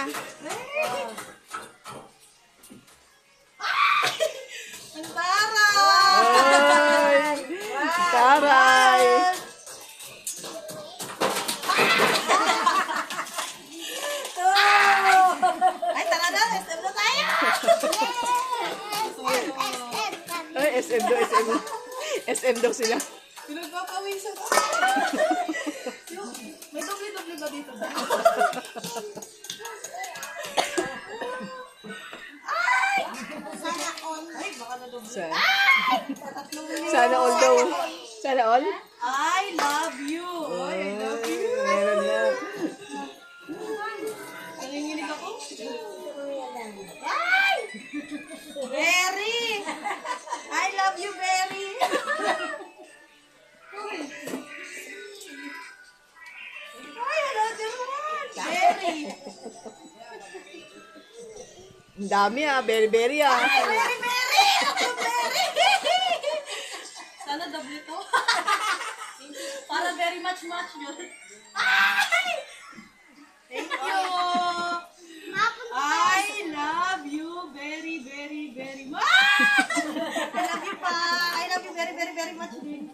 Ang taray! Ay, taray. Ay, tara na. SM na tayo. Ay, SM daw, SM. SM daw sila. Pinagpapawisan ako. May doble-doble ba dito? Sana all. Ay, baka na doble. Sana. Sana all daw. Sana all? I love you. Ay, I love you. Meron na. Nanginginig ako. Ay! Berry! I love you, Berry! Ay, I love you, Berry! Ang dami berry ah. Ay, Berry, Berry! Ako, Berry! Sana double to. Para very much yun. Ay! Thank you! I love you very, very, very much! I love you pa! I love you very, very, very much din.